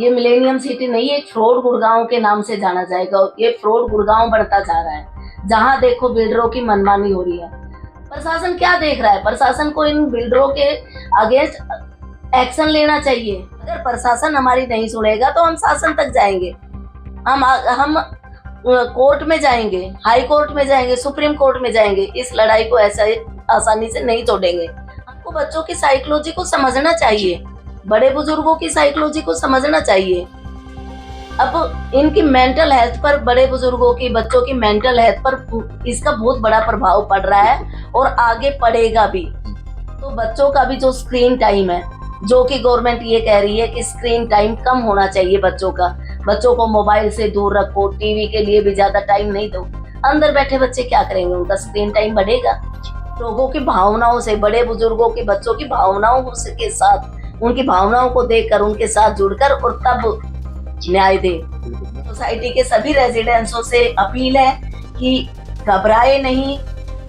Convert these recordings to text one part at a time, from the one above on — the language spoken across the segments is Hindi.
ये मिलेनियम सिटी नहीं, एक फ्रॉड गुड़गांव के नाम से जाना जाएगा। ये फ्रॉड गुड़गांव बढ़ता जा रहा है। जहां देखो बिल्डरों की मनमानी हो रही है। प्रशासन क्या देख रहा है? प्रशासन को इन बिल्डरों के अगेंस्ट एक्शन लेना चाहिए। अगर प्रशासन हमारी नहीं सुनेगा तो हम शासन तक जाएंगे, हम कोर्ट में जाएंगे, हाई कोर्ट में जाएंगे, सुप्रीम कोर्ट में जाएंगे। इस लड़ाई को ऐसा आसानी से नहीं छोड़ेंगे। हमको बच्चों की साइकोलॉजी को समझना चाहिए, बड़े बुजुर्गों की साइकोलॉजी को समझना चाहिए। अब इनकी मेंटल हेल्थ पर, बड़े बुजुर्गों की, बच्चों की मेंटल हेल्थ पर इसका बहुत बड़ा प्रभाव पड़ रहा है और आगे पड़ेगा भी। तो बच्चों का भी जो स्क्रीन टाइम है, जो कि गवर्नमेंट ये कह रही है कि स्क्रीन टाइम कम होना चाहिए बच्चों का, बच्चों को मोबाइल से दूर रखो, टीवी के लिए भी ज्यादा टाइम नहीं दो। अंदर बैठे बच्चे क्या करेंगे? उनका स्क्रीन टाइम बढ़ेगा। लोगों की भावनाओं से, बड़े बुजुर्गों की, बच्चों की भावनाओं के साथ, उनकी भावनाओं को देखकर, उनके साथ जुड़कर और तब न्याय दे। सोसाइटी के सभी रेजिडेंट्सों से अपील है कि घबराए नहीं,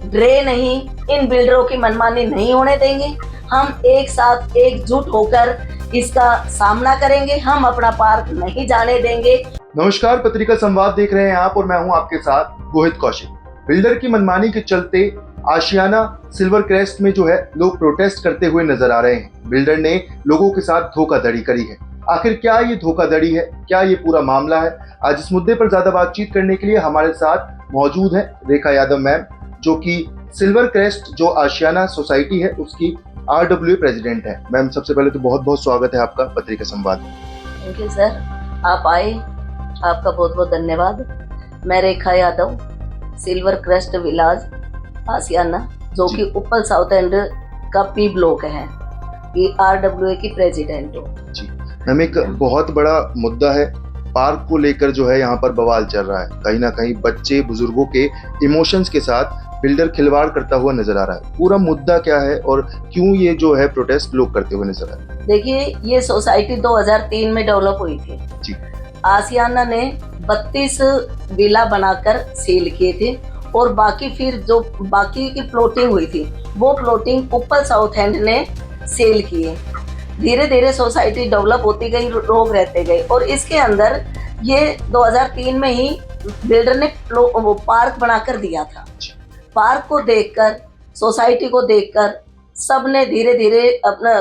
डरे नहीं, इन बिल्डरों की मनमानी नहीं होने देंगे। हम एक साथ एकजुट होकर इसका सामना करेंगे। हम अपना पार्क नहीं जाने देंगे। नमस्कार, पत्रिका संवाद देख रहे हैं आप और मैं हूं आपके साथ गोहित कौशिक। बिल्डर की मनमानी के चलते आशियाना सिल्वर क्रेस्ट में जो है लोग प्रोटेस्ट करते हुए नजर आ रहे हैं। बिल्डर ने लोगों के साथ धोखाधड़ी करी है। आखिर क्या ये धोखाधड़ी है, क्या ये पूरा मामला है? आज इस मुद्दे पर ज्यादा बातचीत करने के लिए हमारे साथ मौजूद है रेखा यादव मैम, जो कि सिल्वर क्रेस्ट जो आशियाना सोसाइटी है उसकी RWA प्रेसिडेंट है। मैम, सबसे पहले तो बहुत बहुत स्वागत है आपका पत्रिका संवाद। थैंक यू सर, आप आए, आपका बहुत बहुत धन्यवाद। मैं रेखा यादव, सिल्वर क्रेस्ट विलाज आशियाना, जो कि उप्पल साउथ एंड का P ब्लॉक है, ये RWA की प्रेसिडेंट हो जी। मैम, एक बहुत बड़ा मुद्दा है, पार्क को लेकर जो है यहाँ पर बवाल चल रहा है। कहीं ना कहीं बच्चे बुजुर्गों के इमोशंस के साथ बिल्डर खिलवाड़ करता हुआ नजर आ रहा है। पूरा मुद्दा क्या है और क्यों ये जो है प्रोटेस्ट लोग करते हुए नजर आ रहे हैं? देखिए, ये सोसाइटी 2003 में डेवलप हुई थी जी। आशियाना ने 32 विला बनाकर सेल किए थे और बाकी फिर जो बाकी की प्लॉटिंग हुई थी वो प्लॉटिंग उप्पल साउथ एंड ने सेल किए। धीरे धीरे सोसाइटी डेवलप होती गई, लोग रहते गए और इसके अंदर ये 2003 में ही बिल्डर ने पार्क बनाकर दिया था। पार्क को देखकर, सोसाइटी को देखकर सबने धीरे धीरे अपना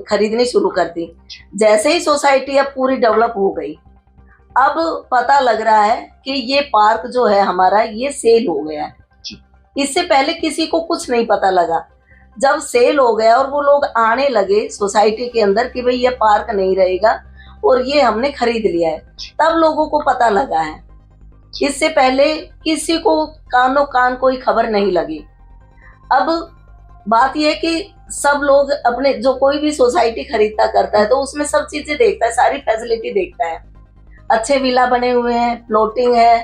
खरीदनी शुरू कर दी। जैसे ही सोसाइटी अब पूरी डेवलप हो गई, अब पता लग रहा है कि ये पार्क जो है हमारा, ये सेल हो गया है। इससे पहले किसी को कुछ नहीं पता लगा। जब सेल हो गया और वो लोग आने लगे सोसाइटी के अंदर कि भाई ये पार्क नहीं रहेगा और ये हमने खरीद लिया है, तब लोगों को पता लगा है। इससे पहले किसी को कानो कान कोई खबर नहीं लगी। अब बात यह कि सब लोग अपने, जो कोई भी सोसाइटी खरीदता करता है तो उसमें सब चीजें देखता है, सारी फैसिलिटी देखता है। अच्छे विला बने हुए हैं, प्लॉटिंग है,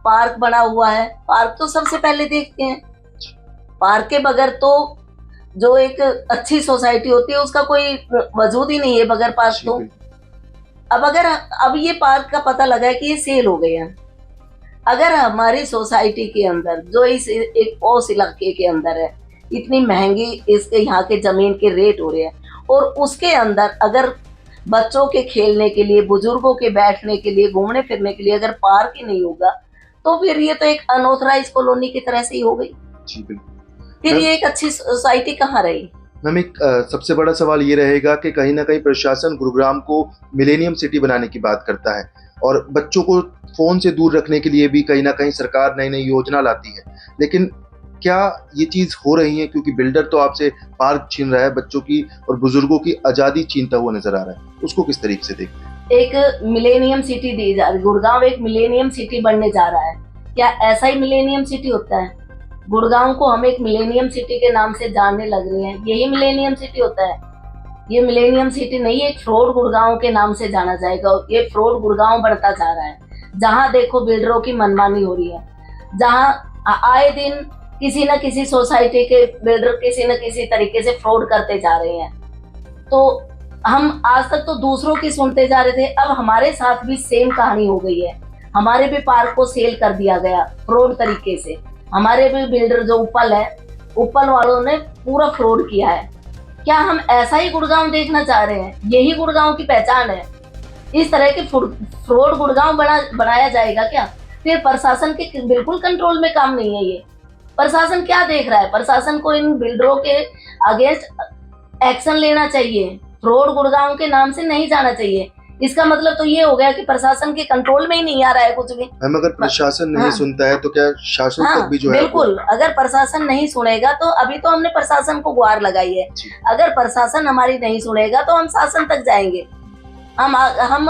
पार्क बना हुआ है, पार्क तो सबसे पहले देखते हैं। पार्क के बगैर तो जो एक अच्छी सोसाइटी होती है उसका कोई वजूद ही नहीं है बगैर पार्क। तो अब ये पार्क का पता लगा है कि ये सेल हो गया। अगर हमारी सोसाइटी के अंदर, जो इस एक पॉश इलाके के अंदर है, इतनी महंगी इसके यहाँ के जमीन के रेट हो रहे हैं और उसके अंदर अगर बच्चों के खेलने के लिए, बुजुर्गों के बैठने के लिए, घूमने फिरने के लिए अगर पार्क ही नहीं होगा तो फिर ये तो एक अनऑथराइज कॉलोनी की तरह से ही हो गई। जी बिल्कुल। फिर ये एक अच्छी सोसाइटी कहाँ रही? मैम, एक सबसे बड़ा सवाल ये रहेगा कि कहीं ना कहीं प्रशासन गुरुग्राम को मिलेनियम सिटी बनाने की बात करता है और बच्चों को फोन से दूर रखने के लिए भी कहीं ना कहीं सरकार नई नई योजना लाती है, लेकिन क्या ये चीज हो रही है? क्योंकि बिल्डर तो आपसे पार्क छीन रहा है, बच्चों की और बुजुर्गों की आजादी छीनता हुआ नजर आ रहा है, उसको किस तरीके से देखते हैं? एक मिलेनियम सिटी दी जा रही, गुड़गांव एक मिलेनियम सिटी बनने जा रहा है। क्या ऐसा ही मिलेनियम सिटी होता है? गुड़गांव को हम एक मिलेनियम सिटी के नाम से जानने लग रहे हैं, यही मिलेनियम सिटी होता है? ये मिलेनियम सिटी नहीं, एक फ्रॉड गुड़गांव के नाम से जाना जाएगा। ये फ्रॉड गुड़गांव बढ़ता जा रहा है। जहां देखो बिल्डरों की मनमानी हो रही है, जहां आए दिन किसी न किसी सोसाइटी के बिल्डर किसी न किसी तरीके से फ्रॉड करते जा रहे हैं। तो हम आज तक तो दूसरों की सुनते जा रहे थे, अब हमारे साथ भी सेम कहानी हो गई है। हमारे भी पार्क को सेल कर दिया गया फ्रॉड तरीके से। हमारे भी बिल्डर जो उप्पल है, उप्पल वालों ने पूरा फ्रॉड किया है। क्या हम ऐसा ही गुड़गांव देखना चाह रहे हैं? यही गुड़गांव की पहचान है? इस तरह के फ्रॉड गुड़गांव बनाया जाएगा क्या? फिर प्रशासन के बिल्कुल कंट्रोल में काम नहीं है ये। प्रशासन क्या देख रहा है? प्रशासन को इन बिल्डरों के अगेंस्ट एक्शन लेना चाहिए, फ्रॉड गुड़गांव के नाम से नहीं जाना चाहिए। इसका मतलब तो ये हो गया कि प्रशासन के कंट्रोल में ही नहीं आ रहा है कुछ भी। मैम अगर प्रशासन नहीं सुनता है तो क्या शासन तक भी जो है बिल्कुल, अगर प्रशासन नहीं सुनेगा तो अभी तो हमने प्रशासन को गुहार लगाई है, अगर प्रशासन हमारी नहीं सुनेगा तो हम शासन तक जाएंगे, हम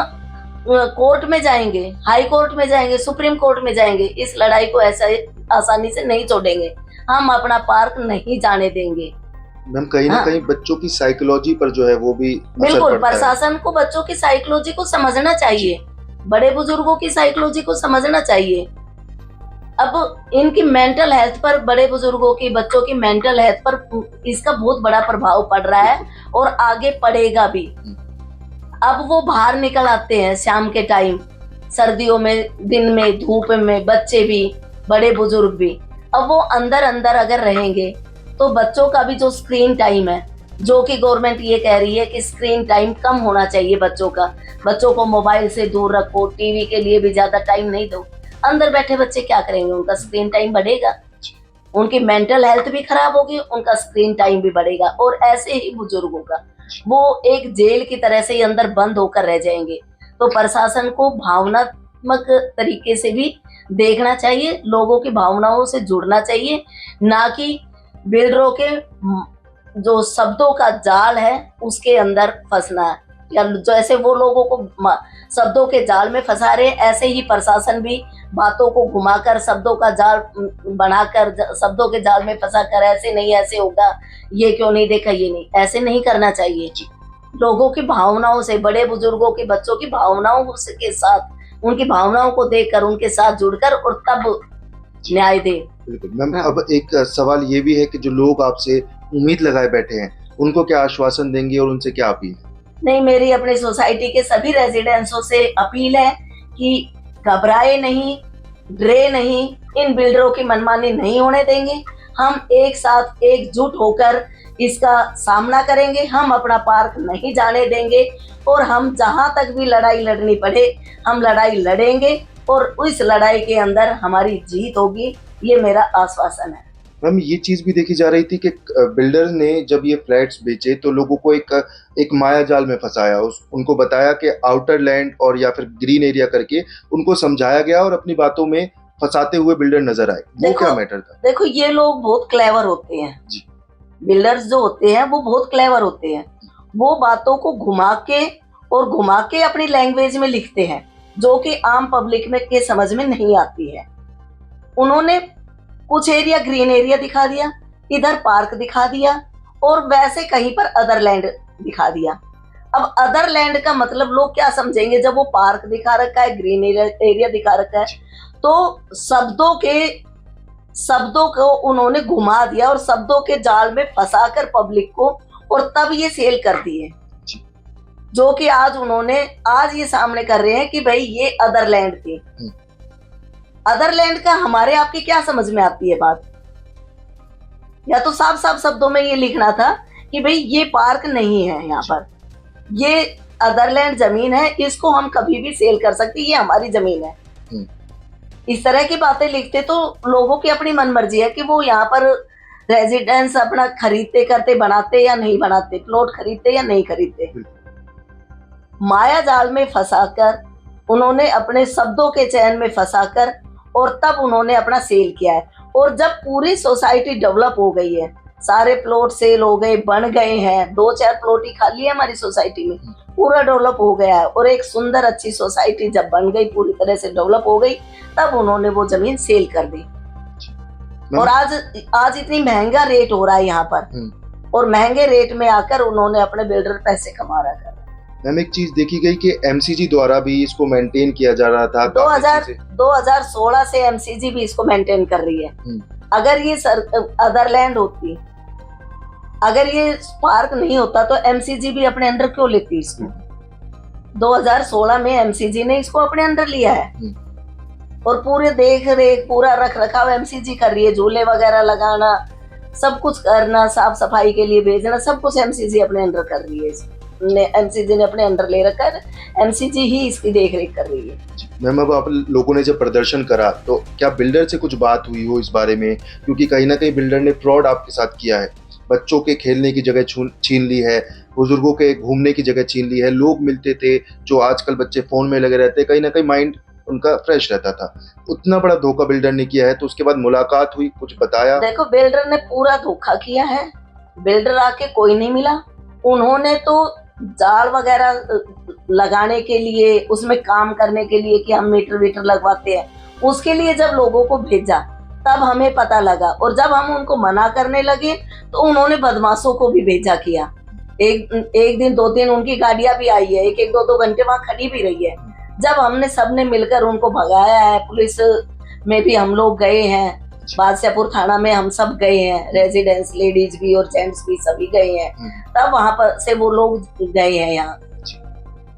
कोर्ट में जाएंगे, हाई कोर्ट में जाएंगे, सुप्रीम कोर्ट में जाएंगे। इस लड़ाई को ऐसा आसानी से नहीं छोड़ेंगे, हम अपना पार्क नहीं जाने देंगे। मैम कहीं ना कहीं बच्चों की साइकोलॉजी पर जो है वो भी बिल्कुल, प्रशासन को बच्चों की साइकोलॉजी को समझना चाहिए, बड़े बुजुर्गों की साइकोलॉजी को समझना चाहिए। अब इनकी मेंटल हेल्थ पर, बड़े बुजुर्गों की, बच्चों की मेंटल हेल्थ पर इसका बहुत बड़ा प्रभाव पड़ रहा है और आगे पड़ेगा भी। अब वो बाहर निकल आते हैं शाम के टाइम, सर्दियों में, दिन में, धूप में, बच्चे भी, बड़े बुजुर्ग भी। अब वो अंदर अंदर अगर रहेंगे तो बच्चों का भी जो स्क्रीन टाइम है, जो कि गवर्नमेंट ये कह रही है कि स्क्रीन टाइम कम होना चाहिए बच्चों का, बच्चों को मोबाइल से दूर रखो, टीवी के लिए भी ज्यादा टाइम नहीं दो। अंदर बैठे बच्चे क्या करेंगे? उनका स्क्रीन टाइम बढ़ेगा, उनकी मेंटल हेल्थ भी खराब होगी, उनका स्क्रीन टाइम भी बढ़ेगा। और ऐसे ही बुजुर्गों का, वो एक जेल की तरह से ही अंदर बंद होकर रह जाएंगे। तो प्रशासन को भावनात्मक तरीके से भी देखना चाहिए, लोगों की भावनाओं से जुड़ना चाहिए, ना कि बिल्डरों के जो शब्दों का जाल है उसके अंदर फंसना है। या जैसे वो लोगों को शब्दों के जाल में फंसा रहे, ऐसे ही प्रशासन भी बातों को घुमाकर, शब्दों का जाल बनाकर, शब्दों के जाल में फंसा कर, ऐसे नहीं, ऐसे होगा, ये क्यों नहीं देखा, ये नहीं, ऐसे नहीं करना चाहिए। लोगों की भावनाओं से, बड़े बुजुर्गों की, बच्चों की भावनाओं के साथ, उनकी भावनाओं को देखकर, उनके साथ जुड़कर और तब न्याय दे। बिल्कुल मैम, अब एक सवाल ये भी है कि जो लोग आपसे उम्मीद लगाए बैठे हैं उनको क्या आश्वासन देंगे और उनसे क्या अपील? नहीं, मेरी अपनी सोसाइटी के सभी रेजिडेंट्सों से अपील है कि घबराए नहीं, डरे नहीं, इन बिल्डरों की मनमानी नहीं होने देंगे। हम एक साथ एकजुट होकर इसका सामना करेंगे, हम अपना पार्क नहीं जाने देंगे और हम जहां तक भी लड़ाई लड़नी पड़े हम लड़ाई लड़ेंगे और उस लड़ाई के अंदर हमारी जीत होगी, ये मेरा आश्वासन है। मैम ये चीज भी देखी जा रही थी कि बिल्डर ने जब ये फ्लैट्स बेचे तो लोगों को एक माया जाल में फंसाया, उनको बताया कि आउटर लैंड और या फिर ग्रीन एरिया करके उनको समझाया गया और अपनी बातों में फंसाते हुए बिल्डर नजर आए। वो क्या मैटर था? देखो, ये लोग बहुत क्लेवर होते हैं जी। बिल्डर्स जो होते हैं वो बहुत क्लेवर होते हैं, वो बातों को घुमा के अपनी लैंग्वेज में लिखते हैं जो कि आम पब्लिक में के समझ में नहीं आती है। उन्होंने कुछ एरिया ग्रीन एरिया दिखा दिया, इधर पार्क दिखा दिया और वैसे कहीं पर अदर लैंड दिखा दिया। अब अदर लैंड का मतलब लोग क्या समझेंगे? जब वो पार्क दिखा रखा है, ग्रीन एरिया दिखा रखा है, तो शब्दों को उन्होंने घुमा दिया और शब्दों के जाल में फंसाकर पब्लिक को, और तब ये सेल कर दिए, जो कि आज ये सामने कर रहे हैं कि भाई ये अदर लैंड थी। अदर लैंड का हमारे आपकी क्या समझ में आती है बात? या तो साफ साफ शब्दों में ये लिखना था कि भाई ये पार्क नहीं है, यहाँ पर ये अदर लैंड जमीन है, इसको हम कभी भी सेल कर सकते, ये हमारी जमीन है। इस तरह की बातें लिखते तो लोगों की अपनी मनमर्जी है कि वो यहाँ पर रेजिडेंस अपना खरीदते करते, बनाते या नहीं बनाते, प्लॉट खरीदते या नहीं खरीदते। माया जाल में फंसाकर उन्होंने, अपने शब्दों के चयन में फंसाकर, और तब उन्होंने अपना सेल किया है। और जब पूरी सोसाइटी डेवलप हो गई है, सारे प्लॉट सेल हो गए, बन गए हैं, 2-4 प्लॉट ही खाली है हमारी सोसाइटी में, पूरा डेवलप हो गया है, और एक सुंदर अच्छी सोसाइटी जब बन गई, पूरी तरह से डेवलप हो गई, तब उन्होंने वो जमीन सेल कर दी। और आज इतनी महंगा रेट हो रहा है यहाँ पर, और महंगे रेट में आकर उन्होंने अपने बिल्डर पैसे कमा रहा है। मैम एक चीज देखी गई कि एमसीजी द्वारा भी इसको मेंटेन किया जा रहा था। 2016 से एमसीजी भी इसको मेंटेन कर रही है। अगर ये अदर लैंड होती, अगर ये पार्क नहीं होता तो एमसीजी भी अपने अंडर क्यों लेती इसको? 2016 में एमसीजी ने इसको अपने अंडर लिया है और पूरे देख रेख, पूरा रख रखाव एमसीजी कर रही है, झूले वगैरह लगाना, सब कुछ करना, साफ सफाई के लिए भेजना, सब कुछ एमसीजी अपने अंडर कर रही है। ने एमसीजी ने अपने अंडर ले रखा है, एमसीजी ही इसकी देख रेख कर रही है। मैम, अब आप लोगों ने जब प्रदर्शन करा तो क्या बिल्डर से कुछ बात हुई हो इस बारे में, क्योंकि कहीं ना कहीं बिल्डर ने फ्रॉड आपके साथ किया है, बच्चों के खेलने की जगह छीन ली है, बुजुर्गों के घूमने की जगह छीन ली है, लोग मिलते थे जो आजकल बच्चे फोन में लगे रहते, कहीं ना कहीं माइंड उनका फ्रेश रहता था, उतना बड़ा धोखा बिल्डर ने किया है। तो उसके बाद मुलाकात हुई, कुछ बताया? देखो, बिल्डर ने पूरा धोखा किया है, बिल्डर आके कोई नहीं मिला। उन्होंने तो जाल वगैरह लगाने के लिए, उसमें काम करने के लिए कि हम मीटर वीटर लगवाते हैं, उसके लिए जब लोगों को भेजा तब हमें पता लगा, और जब हम उनको मना करने लगे तो उन्होंने बदमाशों को भी भेजा किया। एक दिन 2 दिन उनकी गाड़ियां भी आई है, एक 2 घंटे वहां खड़ी भी रही है। जब हमने सबने मिलकर उनको भगाया है, पुलिस में भी हम लोग गए हैं, बादशाहपुर थाना में हम सब गए हैं, रेजिडेंस लेडीज भी और जेंट्स भी सभी गए हैं, तब वहां पर से वो लोग गए हैं यहाँ।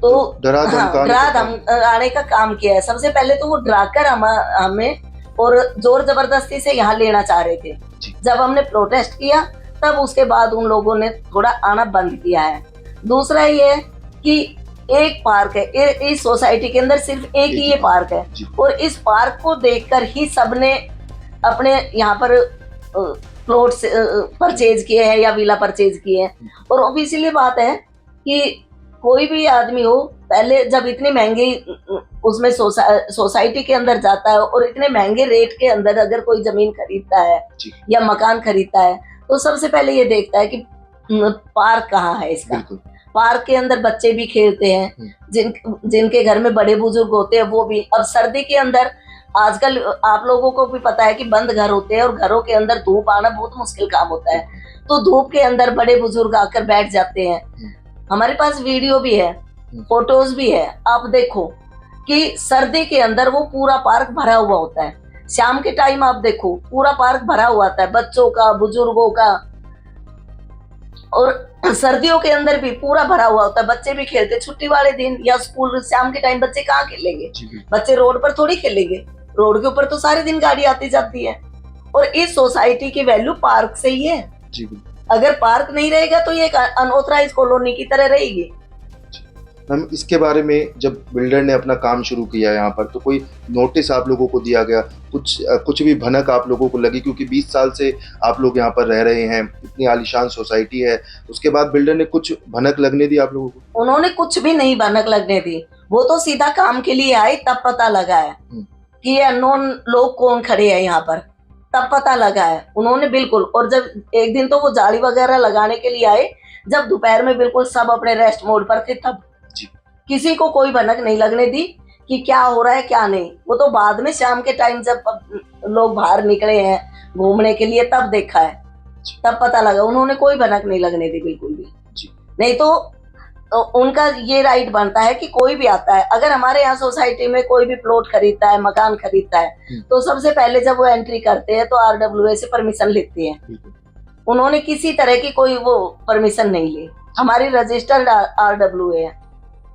तो डरा धमकाने का काम किया है। सबसे पहले तो वो डराकर हमें और जोर जबरदस्ती से यहाँ लेना चाह रहे थे। जब हमने प्रोटेस्ट किया तब उसके बाद उन लोगों ने थोड़ा आना बंद किया है। दूसरा ये कि एक पार्क है इस सोसाइटी के अंदर, सिर्फ एक ही ये पार्क है, और इस पार्क को देखकर ही सबने अपने यहाँ पर प्लॉट परचेज किए हैं या विला परचेज किए हैं। और ऑब्वियसली बात है कि कोई भी आदमी हो, पहले जब इतनी महंगी उसमें सोसाइटी के अंदर जाता है और इतने महंगे रेट के अंदर अगर कोई जमीन खरीदता है या मकान खरीदता है, तो सबसे पहले ये देखता है कि पार्क कहाँ है इसका। पार्क के अंदर बच्चे भी खेलते हैं, जिनके घर में बड़े बुजुर्ग होते हैं वो भी। अब सर्दी के अंदर आजकल आप लोगों को भी पता है कि बंद घर होते हैं और घरों के अंदर धूप आना बहुत मुश्किल काम होता है, तो धूप के अंदर बड़े बुजुर्ग आकर बैठ जाते हैं। हमारे पास वीडियो भी है, फोटोज भी है, आप देखो कि सर्दी के अंदर वो पूरा पार्क भरा हुआ होता है। शाम के टाइम आप देखो पूरा पार्क भरा हुआ होता है, बच्चों का, बुजुर्गों का, और सर्दियों के अंदर भी पूरा भरा हुआ होता है। बच्चे भी खेलते, छुट्टी वाले दिन या स्कूल शाम के टाइम बच्चे कहाँ खेलेंगे? बच्चे रोड पर थोड़ी खेलेंगे, रोड के ऊपर तो सारे दिन गाड़ी आती जाती है। और इस सोसाइटी की वैल्यू पार्क से ही है। अगर पार्क नहीं रहेगा तो ये एक अनऑथराइज्ड कॉलोनी की तरह रहेगी। मैम, इसके बारे में जब बिल्डर ने अपना काम शुरू किया यहाँ पर, तो कोई नोटिस आप लोगों को दिया गया? कुछ भी भनक आप लोगों को लगी? क्योंकि 20 साल से आप लोग यहाँ पर रह रहे हैं, इतनी आलीशान सोसाइटी है, उसके बाद बिल्डर ने कुछ भनक लगने दी आप लोगों को? उन्होंने कुछ भी नहीं भनक लगने दी। वो तो सीधा काम के लिए आए, तब पता लगा है कि ये अननोन लोग कौन खड़े हैं यहाँ पर, तब पता लगा है उन्होंने बिल्कुल। और जब एक दिन तो वो जाली वगैरह लगाने के लिए आए, जब दोपहर में बिल्कुल सब अपने रेस्ट मोड पर थे, तब किसी को कोई भनक नहीं लगने दी कि क्या हो रहा है क्या नहीं। वो तो बाद में शाम के टाइम जब लोग बाहर निकले हैं घूमने के लिए तब देखा है, तब पता लगा। उन्होंने कोई भनक नहीं लगने दी बिल्कुल भी। नहीं तो उनका ये राइट बनता है कि कोई भी आता है, अगर हमारे यहाँ सोसाइटी में कोई भी प्लॉट खरीदता है, मकान खरीदता है, तो सबसे पहले जब वो एंट्री करते हैं तो RWA से परमिशन लेते हैं। उन्होंने किसी तरह की कोई वो परमिशन नहीं ली, हमारी रजिस्टर्ड RWA है,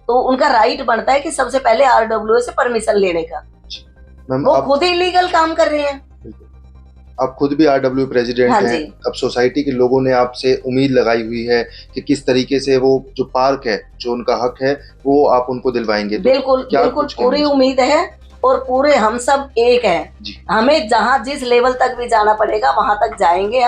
तो उनका राइट बनता है कि सबसे पहले RWA से परमिशन लेने का। वो खुद ही लीगल काम कर रहे हैं। आप खुद भी RWA प्रेसिडेंट हैं। अब सोसाइटी के लोगों ने आपसे उम्मीद लगाई हुई है कि किस तरीके से वो जो पार्क है, जो उनका हक है, वो आप उनको दिलवाएंगे। बिल्कुल बिल्कुल पूरी उम्मीद है, और पूरे हम सब एक हैं। हमें जहाँ जिस लेवल तक भी जाना पड़ेगा वहां तक जाएंगे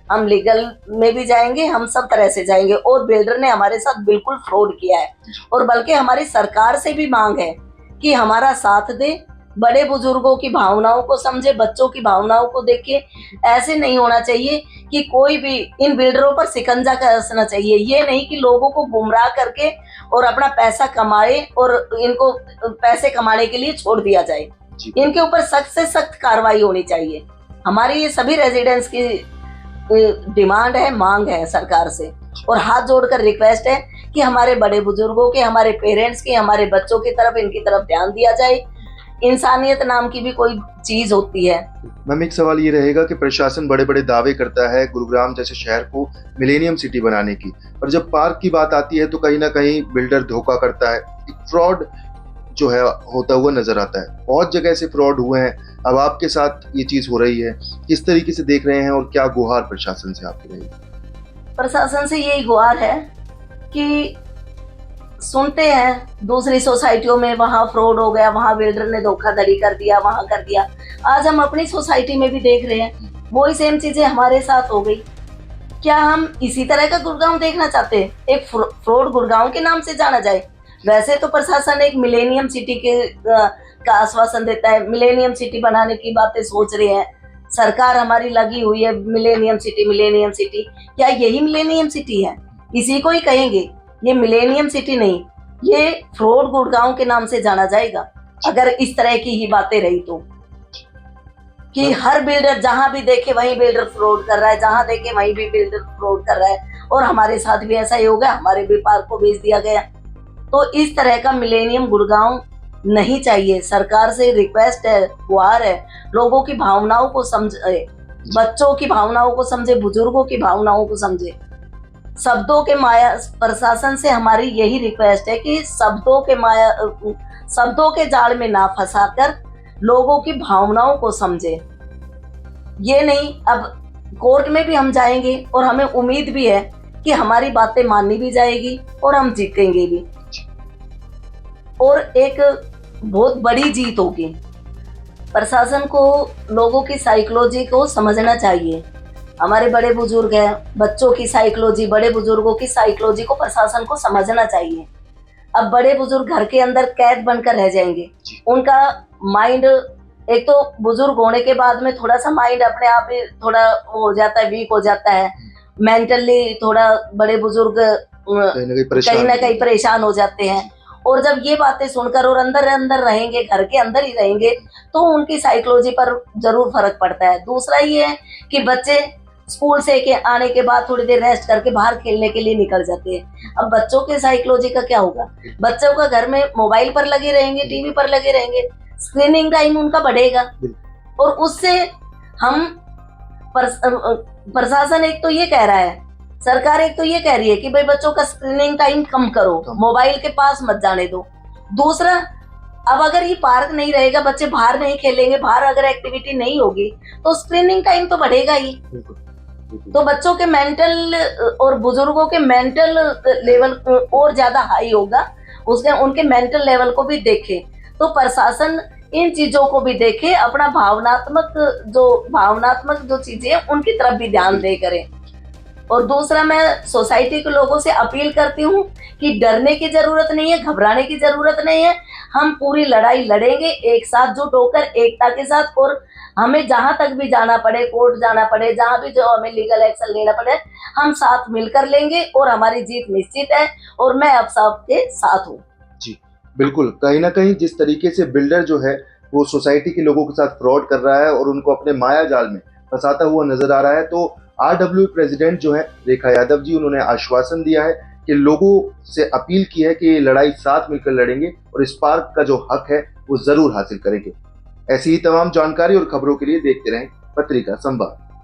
हम लीगल में भी जाएंगे, हम सब तरह से जाएंगे। और बिल्डर ने हमारे साथ बिल्कुल फ्रॉड किया है, और बल्कि हमारी सरकार से भी मांग है कि हमारा साथ दे, बड़े बुजुर्गों की भावनाओं को समझे, बच्चों की भावनाओं को देखे। ऐसे नहीं होना चाहिए कि कोई भी इन बिल्डरों पर शिकंजा कसना चाहिए। ये नहीं कि लोगों को गुमराह करके और अपना पैसा कमाए और इनको पैसे कमाने के लिए छोड़ दिया जाए। इनके ऊपर सख्त से सख्त कार्रवाई होनी चाहिए। हमारी ये सभी रेजिडेंट्स की डिमांड है, मांग है सरकार से, और हाथ जोड़कर रिक्वेस्ट है कि हमारे बड़े बुजुर्गों के, हमारे पेरेंट्स के, हमारे बच्चों की तरफ, इनकी तरफ ध्यान दिया जाए। इंसानियत नाम की भी कोई चीज होती है। मैम, एक सवाल ये रहेगा कि प्रशासन बड़े बड़े दावे करता है गुरुग्राम जैसे शहर को मिलेनियम सिटी बनाने की, पर जब पार्क की बात आती है तो कहीं ना कहीं बिल्डर धोखा करता है, एक फ्रॉड जो है होता हुआ नजर आता है। बहुत जगह से फ्रॉड हुए हैं, अब आपके साथ ये चीज हो रही है, किस तरीके से देख रहे हैं और क्या गुहार प्रशासन से आपकी रहेगी? प्रशासन से यही गुहार है कि सुनते हैं दूसरी सोसाइटियों में वहाँ फ्रॉड हो गया, वहाँ बिल्डर ने धोखाधड़ी कर दिया, वहाँ कर दिया। आज हम अपनी सोसाइटी में भी देख रहे हैं, वही सेम चीजें हमारे साथ हो गई। क्या हम इसी तरह का गुड़गांव देखना चाहते हैं? एक फ्रॉड गुड़गांव के नाम से जाना जाए? वैसे तो प्रशासन एक मिलेनियम सिटी का आश्वासन देता है, मिलेनियम सिटी बनाने की बातें सोच रहे हैं, सरकार हमारी लगी हुई है मिलेनियम सिटी मिलेनियम सिटी। क्या यही मिलेनियम सिटी है? इसी को ही कहेंगे, ये मिलेनियम सिटी नहीं, ये फ्रॉड गुड़गांव के नाम से जाना जाएगा अगर इस तरह की ही बातें रही तो। कि हर बिल्डर जहां भी देखे वहीं बिल्डर फ्रॉड कर रहा है, जहां देखे वहीं भी बिल्डर फ्रॉड कर रहा है, और हमारे साथ भी ऐसा ही होगा, हमारे भी पार्क को बेच दिया गया। तो इस तरह का मिलेनियम गुड़गांव नहीं चाहिए। सरकार से रिक्वेस्ट है, गुहार है, लोगों की भावनाओं को समझे, बच्चों की भावनाओं को समझे, बुजुर्गों की भावनाओं को समझे। शब्दों के माया, प्रशासन से हमारी यही रिक्वेस्ट है कि शब्दों के जाल में ना फंसाकर लोगों की भावनाओं को समझे। ये नहीं, अब कोर्ट में भी हम जाएंगे और हमें उम्मीद भी है कि हमारी बातें मानी भी जाएगी और हम जीतेंगे भी, और एक बहुत बड़ी जीत होगी। प्रशासन को लोगों की साइकोलॉजी को समझना चाहिए। हमारे बड़े बुजुर्ग हैं, बच्चों की साइकोलॉजी, बड़े बुजुर्गों की साइकोलॉजी को प्रशासन को समझना चाहिए। अब बड़े बुजुर्ग घर के अंदर कैद बनकर रह जाएंगे, उनका माइंड, एक तो बुजुर्ग होने के बाद में थोड़ा सा माइंड अपने आप ही थोड़ा हो जाता है, वीक हो जाता है, मेंटली थोड़ा बड़े बुजुर्ग कहीं ना कहीं परेशान हो जाते हैं। और जब ये बातें सुनकर और अंदर अंदर रहेंगे, घर के अंदर ही रहेंगे, तो उनकी साइकोलॉजी पर जरूर फर्क पड़ता है। दूसरा ये है कि बच्चे स्कूल से आने के बाद थोड़ी देर रेस्ट करके बाहर खेलने के लिए निकल जाते हैं। अब बच्चों के साइकोलॉजी का क्या होगा? बच्चों का घर में मोबाइल पर लगे रहेंगे, टीवी पर लगे रहेंगे, स्क्रीनिंग टाइम उनका बढ़ेगा, और उससे हम प्रशासन एक तो ये कह रहा है, सरकार एक तो ये कह रही है कि भाई बच्चों का स्क्रीनिंग टाइम कम करो, मोबाइल के पास मत जाने दो। दूसरा, अब अगर ये पार्क नहीं रहेगा, बच्चे बाहर नहीं खेलेंगे, बाहर अगर एक्टिविटी नहीं होगी, तो स्क्रीनिंग टाइम तो बढ़ेगा ही। तो बच्चों के मेंटल और बुजुर्गों के मेंटल लेवल और ज्यादा हाई होगा, उसके उनके मेंटल लेवल को भी देखे। तो प्रशासन इन चीजों को भी देखे, अपना भावनात्मक जो चीजें उनकी तरफ भी ध्यान दे करे। और दूसरा, मैं सोसाइटी के लोगों से अपील करती हूँ कि डरने की जरूरत नहीं है, घबराने की जरूरत नहीं है। हम पूरी लड़ाई लड़ेंगे एक साथ जुट होकर, एकता के साथ, और हमें जहां तक भी जाना पड़े, कोर्ट जाना पड़े, जहां भी जो हमें लीगल एक्शन लेना पड़े, हम साथ मिलकर लेंगे और हमारी जीत निश्चित है। और मैं अब सबके साथ हूँ। जी बिल्कुल, कहीं ना कहीं जिस तरीके से बिल्डर जो है वो सोसाइटी के लोगों के साथ फ्रॉड कर रहा है और उनको अपने माया जाल में फंसाता हुआ नजर आ रहा है, तो RWE प्रेसिडेंट जो है रेखा यादव जी, उन्होंने आश्वासन दिया है कि लोगों से अपील की है कि ये लड़ाई साथ मिलकर लड़ेंगे और इस पार्क का जो हक है वो जरूर हासिल करेंगे। ऐसी ही तमाम जानकारी और खबरों के लिए देखते रहें पत्रिका संवाद।